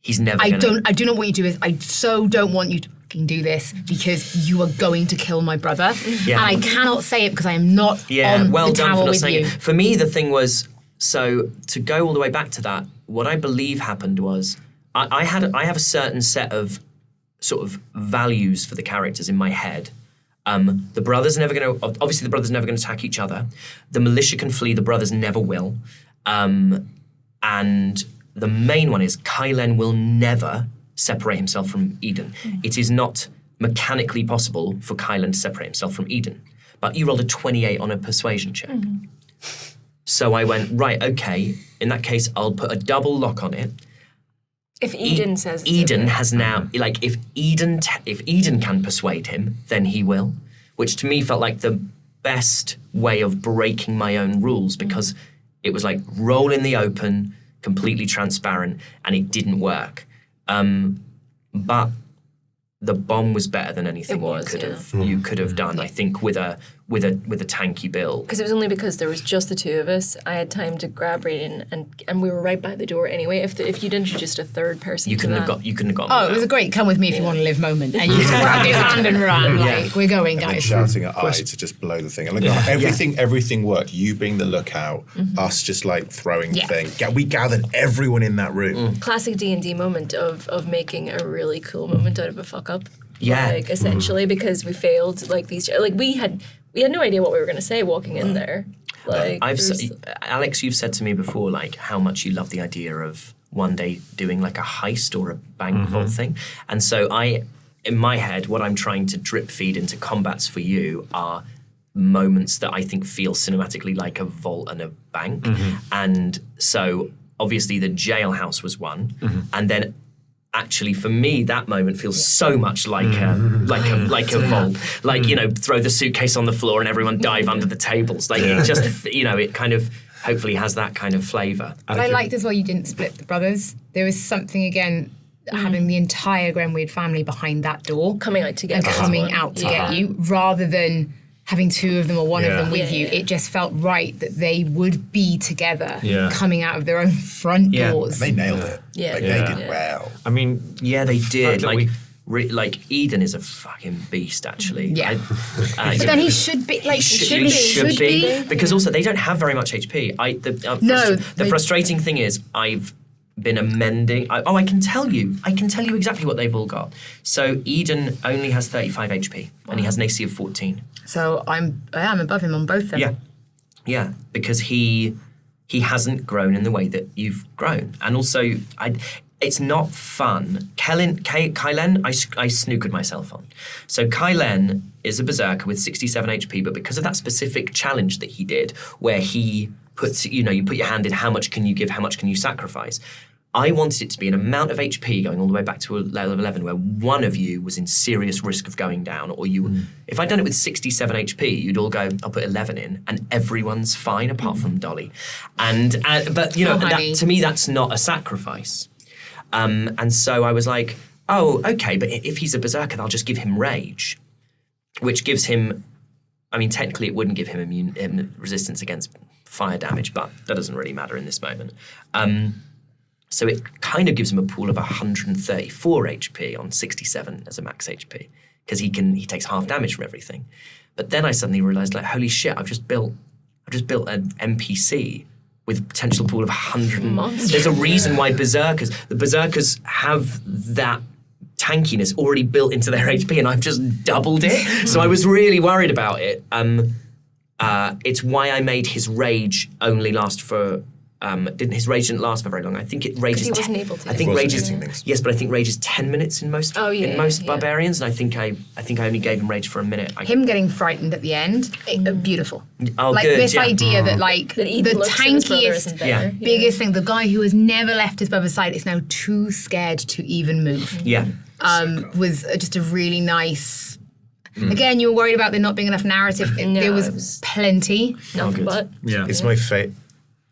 He's never I gonna... do not want you to do this. I so don't want you to fucking do this because you are going to kill my brother. Yeah. And I cannot say it because I am not on well the done tower for not with saying you. it. For me, the thing was, so to go all the way back to that, what I believe happened was I have a certain set of sort of values for the characters in my head. The brothers never going to, obviously the brothers never going to attack each other. The militia can flee, the brothers never will. And the main one is Kylen will never separate himself from Eden. It is not mechanically possible for Kylen to separate himself from Eden. But you rolled a 28 on a persuasion check. So I went, right, okay, in that case, I'll put a double lock on it. If Eden says it's Eden okay. has now, like, if Eden can persuade him, then he will. Which to me felt like the best way of breaking my own rules, because it was like roll in the open, completely transparent, and it didn't work. But the bomb was better than anything you could have done. I think with a tanky build. Because it was only because there was just the two of us. I had time to grab Raiden, and we were right by the door anyway. If you'd introduced a third person, You couldn't have got. Oh, it was a great come with me if you want to live moment. And you just grabbed his hand and ran. Like, we're going, And then guys. shouting at I to just blow the thing. And look, everything worked. You being the lookout, us just like throwing thing. We gathered everyone in that room. classic D&D moment of making a really cool moment out of a fuck up. Yeah. Like, essentially, because we failed, like, these, like, we had no idea what we were going to say walking in there. Like, Alex, you've said to me before, like, how much you love the idea of one day doing like a heist or a bank vault thing. And so in my head, what I'm trying to drip feed into combats for you are moments that I think feel cinematically like a vault and a bank. And so obviously the jailhouse was one. And then actually, for me, that moment feels so much like a vault. Like, throw the suitcase on the floor and everyone dive under the tables. Like, it just, it kind of hopefully has that kind of flavour. But I liked as well you didn't split the brothers. There was something, again, having the entire Grenweird family behind that door. coming out together. And coming out to get you, rather than having two of them or one of them with you. It just felt right that they would be together, coming out of their own front doors. They nailed it. Yeah. Like, they did well. I mean, Yeah, they did. that Like Eden is a fucking beast, actually. Yeah. But then he should be, like, He should be. Because also, they don't have very much HP. The frustrating thing is, I've been amending. I can tell you exactly what they've all got. So Eden only has 35 HP, and he has an AC of 14. So I am above him on both of them. Yeah, because he hasn't grown in the way that you've grown, and also it's not fun. Kylen, I snookered myself on. So Kylen is a berserker with 67 HP, but because of that specific challenge that he did, where he puts, you put your hand in, how much can you give, how much can you sacrifice? I wanted it to be an amount of HP going all the way back to a level of 11 where one of you was in serious risk of going down, or if I'd done it with 67 HP, you'd all go, I'll put 11 in, and everyone's fine apart from Dolly. But you know, to me, that's not a sacrifice. And so I was like, oh, okay, but if he's a berserker, I'll just give him rage, which gives him, I mean, technically it wouldn't give him immune resistance against fire damage, but that doesn't really matter in this moment. So it kind of gives him a pool of 134 HP on 67 as a max HP, because he takes half damage from everything. But then I suddenly realized, like, holy shit, I've just built an NPC with a potential pool of 100. There's a reason why the berserkers have that tankiness already built into their HP, and I've just doubled it. So I was really worried about it. It's why I made his rage only last for. His rage didn't last for very long. I think it rages. He wasn't able to. I think rage is yes, but I think rage is 10 minutes in most barbarians, and I think I only gave him rage for a minute. Him getting frightened at the end, beautiful. Oh, like good, this yeah. idea that like That the Ethan looks at his brother isn't tankiest, there. biggest thing, the guy who has never left his brother's side is now too scared to even move. Yeah. Was just a really nice. Again, you were worried about there not being enough narrative. No, there it was was plenty. Nothing but. Yeah.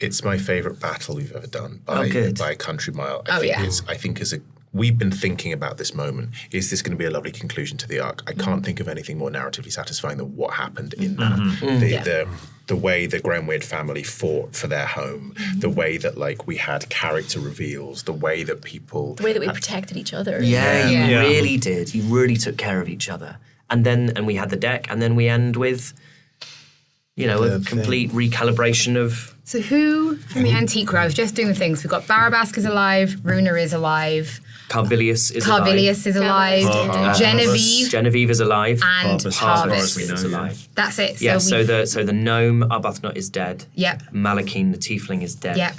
It's my favorite battle we've ever done by a country mile. I think we've been thinking about this moment. Is this going to be a lovely conclusion to the arc? I can't think of anything more narratively satisfying than what happened in that. The way the Grenweird family fought for their home, the way that like we had character reveals, the way that we protected each other. Yeah, you really did. You really took care of each other. And we had the deck, and then we end with, you know, a complete recalibration of. So who from the antique crew? I was just doing the things. We've got Barabask is alive, Runa is alive, Carvilius is alive. Genevieve is alive. and Harvest Harvest. is alive. That's it. Yeah, so we've- the gnome Arbuthnot is dead. Yep. Malakine the tiefling is dead. Yep.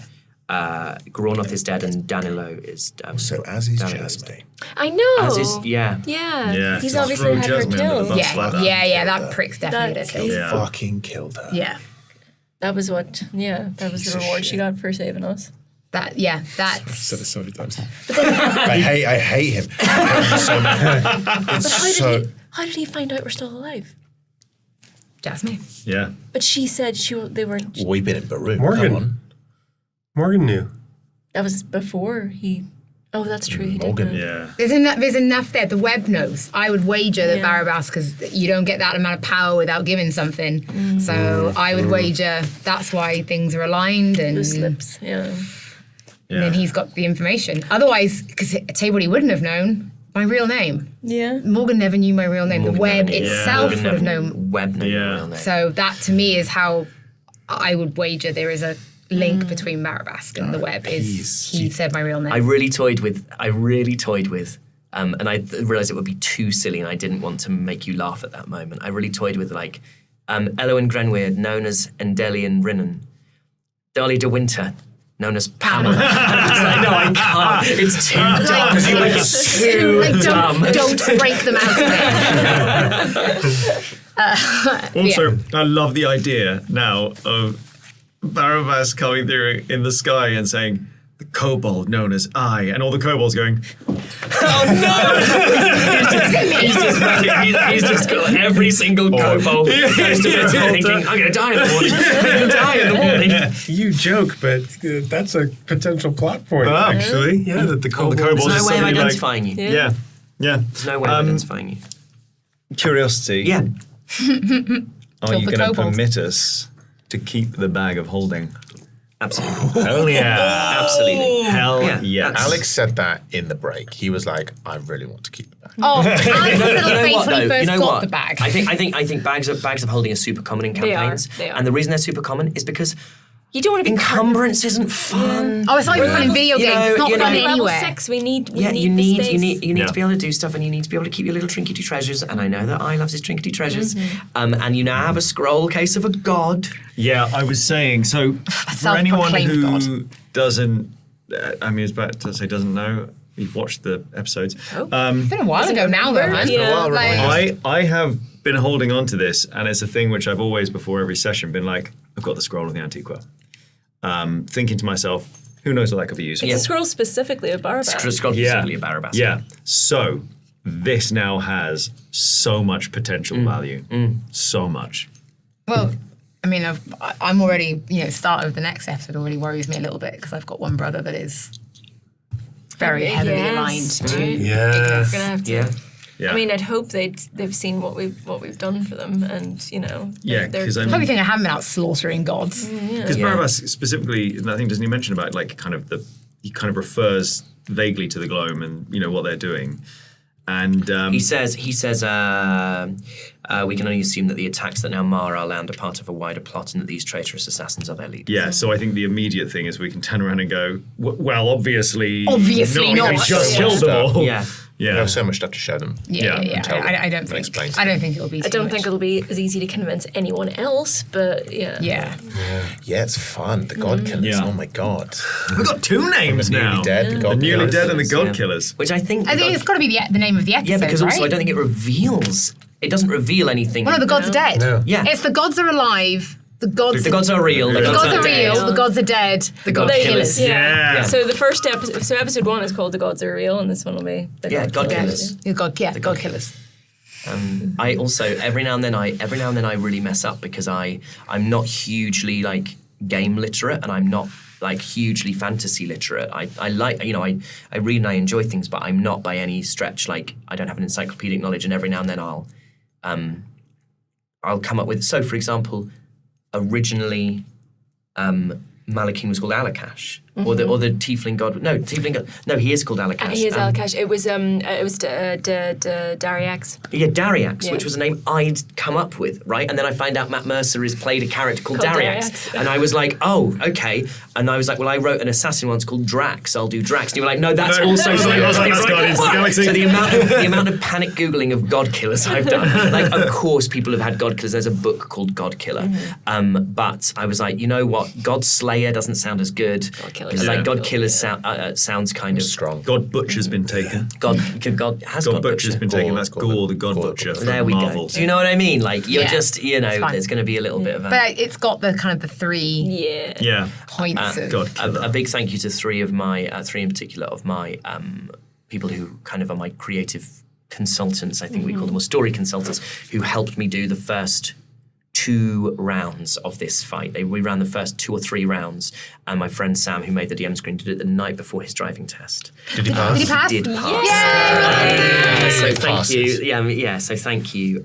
Gornoth is dead, and Danilo is So as is Danilo Jasmine. I know. As is, yeah. Yeah. He's to obviously throw had her Jasmine under the killed. bus like that. That prick's definitely That- killed. Yeah. Fucking killed her. Yeah. That was that was the reward she got for saving us. Said it so many times. I hate him. How did he find out we're still alive? Jasmine. Yeah. But she said they weren't. We've been in Baru. Morgan. Come on. Morgan knew. That was before he. Oh, that's true. He Morgan. did. Yeah. There's enough there. The web knows. I would wager that Barabask, because you don't get that amount of power without giving something. So I would wager that's why things are aligned, and Loose lips. Yeah. then he's got the information. Otherwise, because I tell you what he wouldn't have known, my real name. Yeah. Morgan never knew my real name. The web itself Morgan would have never- known. Web knew Yeah. the real name. So that to me is how I would wager there is a link between Barabask and the web. Is he said my real name? I really toyed with, and I realised it would be too silly, and I didn't want to make you laugh at that moment. I really toyed with like, Elowyn Grenweird, known as Endelian Rinnan, Dolly de Winter, known as Pamela. I know I can't. It's too dumb. Because you make it too dumb. Don't break them out of it. Also, I love the idea now of Barabbas coming through in the sky and saying, the kobold known as I, and all the kobolds going, oh no! he's just got every single kobold goes to bed thinking, I'm going to die in the morning. I'm going to die in the morning. You joke, but that's a potential plot point, actually. Yeah, that the kobolds... There's no way of suddenly like- identifying you. Yeah. There's no way of identifying you. Curiosity. Yeah. Are you the going to kobold. permit us to keep the bag of holding? Absolutely. Hell yeah. Absolutely. Hell Yeah, yes. that's- Alex said that in the break. He was like, I really want to keep the bag. Oh, Alex was a little face when he first got what? the bag. I think bags of holding are super common in They are, campaigns. they are. And the reason they're super common is because You don't want to be encumbrance isn't fun. Oh, it's not even fun in video You games. know, It's not you know, fun level level anywhere. 6. We need Yeah, the you need Yeah. to be able to do stuff, and you need to be able to keep your little trinkety treasures. And I know that I loves his trinkety treasures. And you now have a scroll case of a god. Yeah, I was saying, so for anyone self-proclaimed who doesn't, I was about to say doesn't know, you've watched the episodes. It's been a while ago now, though, man. Yeah. I have been holding on to this, and it's a thing which I've always, before every session, been like, I've got the scroll of the Antiqua. Thinking to myself, Who knows what that could be used for? It's a scroll specifically of Barabbas. Scroll specifically a Barabbas. Yeah. So this now has so much potential value. So much. Well, I mean, I'm already, start of the next episode already worries me a little bit because I've got one brother that is very heavily aligned to Yes. We're gonna have to. Yeah. I mean, I'd hope they've seen what we've done for them, and Yeah, because I Probably mean, think I haven't been out slaughtering gods. because Barabbas specifically, and I think doesn't he mention about like kind of he kind of refers vaguely to the Gloam and what they're doing, and He says, we can only assume that the attacks that now mar our land are part of a wider plot and that these traitorous assassins are their leaders. yeah. So I think the immediate thing is we can turn around and go, well, obviously Not. We just killed them all. Yeah. You Yeah. have so much stuff to show them. Yeah. tell them I don't and think. explain to I don't think it'll be. I don't think it'll be as easy to convince anyone else, but yeah. Yeah. Yeah, it's fun. The God Killers. Yeah. Oh my God. We've got two names The now. newly dead, the The God newly Killers. dead and the God Yeah. Killers. Which I think It's got to be the name of the episode. yeah, because also I right? don't think it reveals. It doesn't reveal anything. One of the gods are dead. No. Yeah. It's the gods are alive. The gods are real. The gods are dead. real. The gods are dead. The God god killers. killers. Yeah. So the first episode, episode 1 is called "The Gods Are Real," and this one will be Yeah, God Killers. The god killers. I also every now and then I really mess up because I'm not hugely like game literate and I'm not like hugely fantasy literate. I like I read and I enjoy things, but I'm not by any stretch like I don't have an encyclopedic knowledge. And every now and then I'll come up with. So for example, originally Malachine was called Alakash. Or the tiefling god. No, he is called Alakash. He is Alakash. It was Dariax. Yeah, Dariax, Yeah. which was a name I'd come up with, right? And then I find out Matt Mercer has played a character called Called Dariax. Dariax. And I was like, oh, okay. And I was like, well, I wrote an assassin once called Drax. I'll do Drax. And you were like, no, that's also something. I was like, that's Guardians of the Galaxy. So the amount of panic Googling of God Killers I've done. Like, of course, people have had God Killers. There's a book called God Killer. But I was like, you know what? God Slayer doesn't sound as good. God Killer. Because like Yeah. God Killers sounds kind of Strong. God Butcher's been taken. God God Butcher. Butcher's been taken. That's Gore, the God Gore. Butcher from There we Marvel. go. Do you know what I mean? Like you're Yeah. just, fine. there's going to be a little bit of a. But it's got the kind of the three Yeah. Yeah. points of God A big thank you to three in particular of my people who kind of are my creative consultants, I think we call them, or story consultants, who helped me do the first 2 rounds of this fight. We ran the first 2 or 3 rounds, and my friend Sam, who made the DM screen, did it the night before his driving test. Did he pass? Did he pass? Did pass. So thank Passes. you. So thank you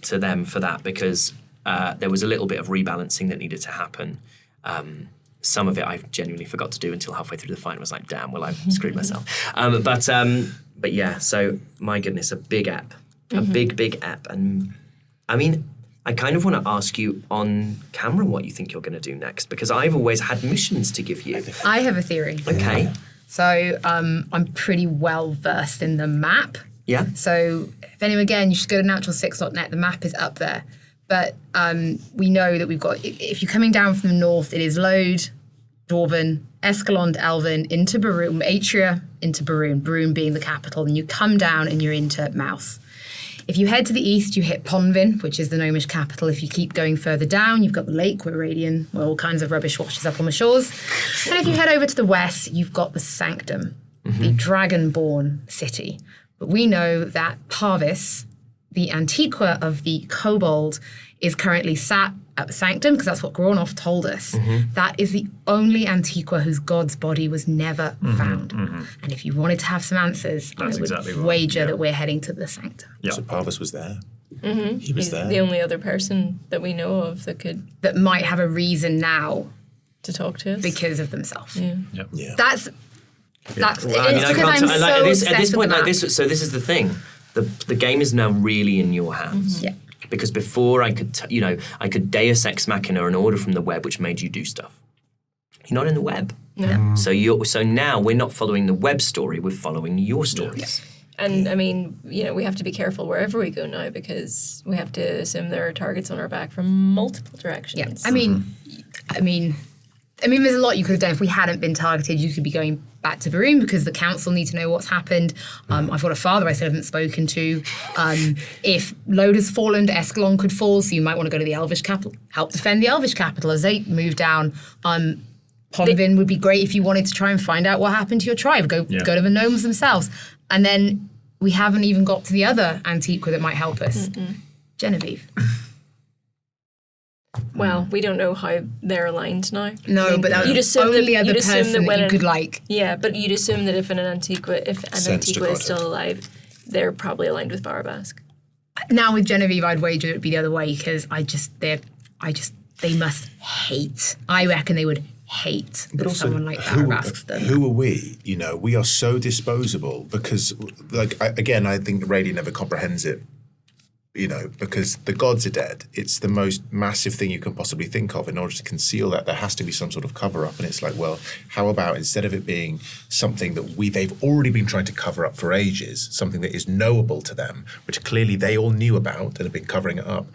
to them for that because there was a little bit of rebalancing that needed to happen. Some of it I genuinely forgot to do until halfway through the fight. I was like, damn, well, I've screwed myself. But yeah, so my goodness, a big app, a big app. And I mean, I kind of want to ask you on camera what you think you're going to do next because I've always had missions to give you. I have a theory. Okay. So I'm pretty well versed in the map. Yeah. So if anyone, again, you should go to natural6.net. The map is up there. But we know that we've got, if you're coming down from the north, it is Lode, Dwarven, Escalon, Elven, into Baroon, Atria, into Baroon, Baroon being the capital. And you come down and you're into Mouth. If you head to the east, you hit Ponvin, which is the gnomish capital. If you keep going further down, you've got the lake where Radian, where all kinds of rubbish washes up on the shores. And if you head over to the west, you've got the Sanctum, the Dragonborn city. But we know that Parvis, the Antiqua of the Kobold, is currently sat at the Sanctum, because that's what Gronoff told us. That is the only Antiqua whose god's body was never found. And if you wanted to have some answers, That's I would exactly right, wager yeah. that we're heading to the Sanctum. Yeah. So Parvis was there. He was He's there. the only other person that we know of that could That might have a reason now to talk to us. because of themselves. Yeah. That's Well, I it's mean, I because can't. I'm I so like, at this obsessed point, with the like map. this. So this is the thing. The game is now really in your hands. Yeah. Because before I could, I could Deus Ex Machina an order from the web, which made you do stuff. You're not in the web. No. So now we're not following the web story. We're following your stories. And I mean, we have to be careful wherever we go now because we have to assume there are targets on our back from multiple directions. Yeah. I mean, there's a lot you could have done. If we hadn't been targeted, you could be going back to Baroon because the council need to know what's happened. I've got a father I still haven't spoken to. If Lode has fallen, Escalon could fall, so you might want to go to the Elvish capital, help defend the Elvish capital as they move down. Ponvin would be great if you wanted to try and find out what happened to your tribe. Go to the gnomes themselves. And then we haven't even got to the other Antiqua that might help us. Genevieve. Well, we don't know how they're aligned now. No, but that was the only other person that you could like. Yeah, but you'd assume that if an Antiqua Sense to is God. still alive, they're probably aligned with Barabask. Now with Genevieve, I'd wager it would be the other way because they must hate. I reckon they would hate that someone like Barabask's done. Who are we? You know, we are so disposable because, like, I think Rayleigh never comprehends it. You know, because the gods are dead. It's the most massive thing you can possibly think of. In order to conceal that, there has to be some sort of cover-up. And it's like, well, how about instead of it being something that they've already been trying to cover up for ages, something that is knowable to them, which clearly they all knew about and have been covering it up,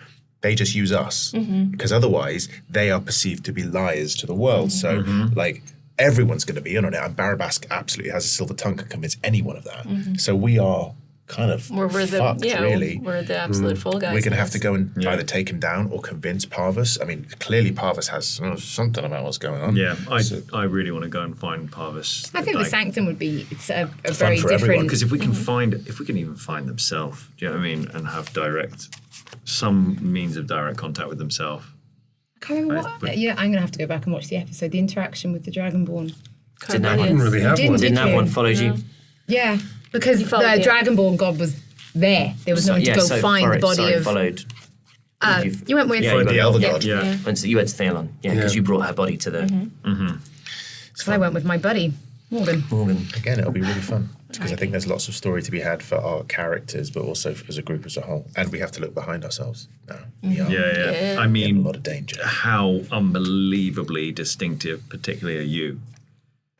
they just use us. Because otherwise, they are perceived to be liars to the world. So, like, everyone's going to be in on it. And Barabask absolutely has a silver tongue, can convince anyone of that. So we are kind of fucked, really. We're the absolute fall guys. We're going to have to go and either take him down or convince Parvus. I mean, clearly Parvus has something about what's going on. Yeah, I really want to go and find Parvus. I think the Sanctum would be a Fun very for everyone, different. Because if we can even find themselves, do you know what I mean, and have some means of direct contact with themselves. I can't remember what. Yeah, I'm going to have to go back and watch the episode. The interaction with the Dragonborn. Didn't have Didn't one. really have one. Didn't have one. Followed you. Yeah, because the followed it. Dragonborn god was there. There was no one to go find the body of. Followed. You went with. Yeah, Find the elder god. Yeah. You went to Theon. Yeah, because you brought her body to the. So I went with my buddy Morgan. Again, it'll be really fun. Because I think there's lots of story to be had for our characters, but also as a group as a whole. And we have to look behind ourselves now. We are Yeah. I in mean, a lot of danger. how unbelievably distinctive, particularly are you?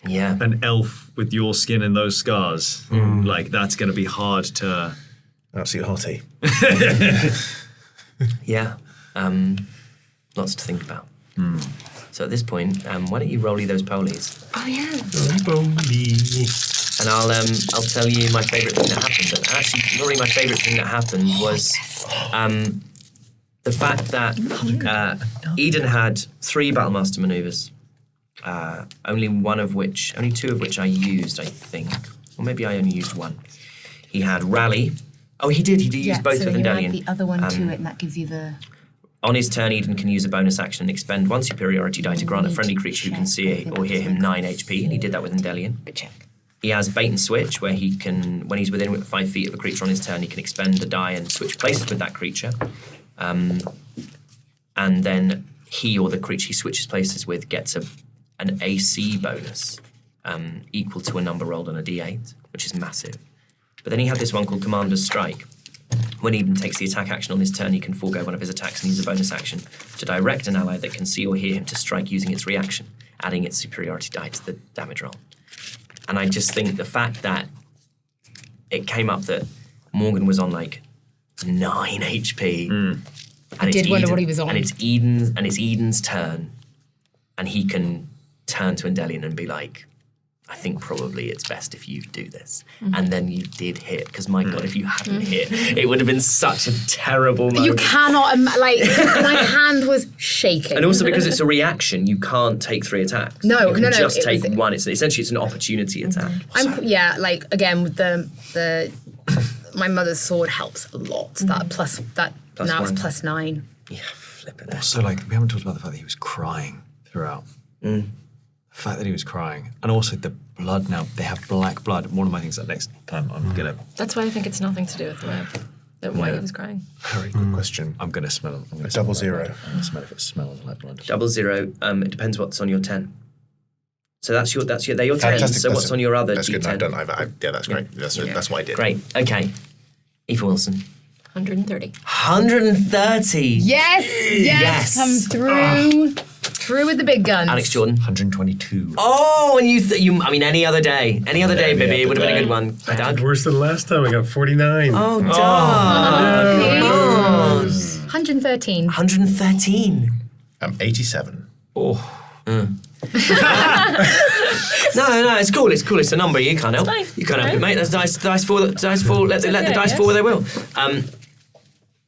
Yeah. An elf with your skin and those scars. Like, that's going to be hard to... Absolute hottie. Yeah. Lots to think about. So at this point, why don't you rolly those polies? Oh yeah. And I'll tell you my favourite thing that happened. But actually, probably my favourite thing that happened was the fact that Eden had 3 Battlemaster manoeuvres, only two of which I used, I think. Or maybe I only used one. He had Rally. Oh, he did use both so with you Endelion. add the other one to it, and that gives you the. On his turn, Eden can use a bonus action and expend 1 superiority die to grant a friendly creature who can see or hear him 9 HP, and he did that with Endelion. Good check. He has bait and switch, where he can, when he's within 5 feet of a creature on his turn, he can expend a die and switch places with that creature. And then he or the creature he switches places with gets an AC bonus equal to a number rolled on a D8, which is massive. But then he had this one called Commander's Strike. When Eden takes the attack action on his turn, he can forego one of his attacks and use a bonus action to direct an ally that can see or hear him to strike using its reaction, adding its superiority die to the damage roll. And I just think the fact that it came up that Morgan was on like 9 HP. And I did wonder what he was on. And it's Eden's turn. And he can turn to Endelion and be like, I think probably it's best if you do this. And then you did hit, because my God, if you hadn't hit, it would have been such a terrible moment. You cannot, my hand was shaking. And also because it's a reaction, you can't take 3 attacks. No, you can no, just it take was- one. Essentially, it's an opportunity attack. Again with the my mother's sword helps a lot. That plus now 1. it's +9. Yeah, flipping it. So, like, we haven't talked about the fact that he was crying throughout. The fact that he was crying. And also the blood now. They have black blood. One of my things that next time I'm going to... That's why I think it's nothing to do with the web. Why he was crying. Very good question. I'm going to smell it. I'm gonna Double smell zero. it. I'm going to smell if it smells like blood. 00. It depends what's on your 10. So they're your 10s. Fantastic. So what's on your other That's D10? good. I've done. Yeah, that's great. That's what I did. Great. Okay. Aoife Wilson. 130. 130. Yes, come through. Through with the big guns. Alex Jordan. 122. Oh, and I mean, any other day, baby, it would have been a good one. I did Doug. worse than last time. I got 49. Oh, Doug. 113. 113. 87. Oh. No, it's cool. It's a number. You can't help. fine. You can't help it, mate. That's dice fall. Let the dice fall where they will.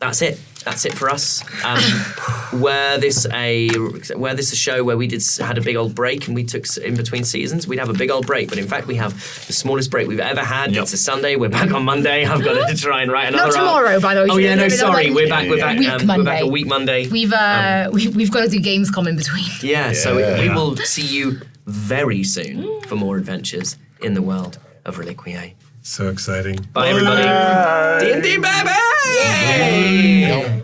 that's it. That's it for us. Were this a show where we had a big old break and we took in between seasons, we'd have a big old break. But in fact, we have the smallest break we've ever had. Yep. It's a Sunday. We're back on Monday. I've got to try and write another. Not tomorrow, by the way. Oh yeah, no, No, sorry. like We're back. We're back. week We're Monday. back a week Monday. We've got to do Gamescom in between. Yeah. So we will see you very soon for more adventures in the world of Reliquiae. So exciting. Bye everybody. D&D baby. Yay!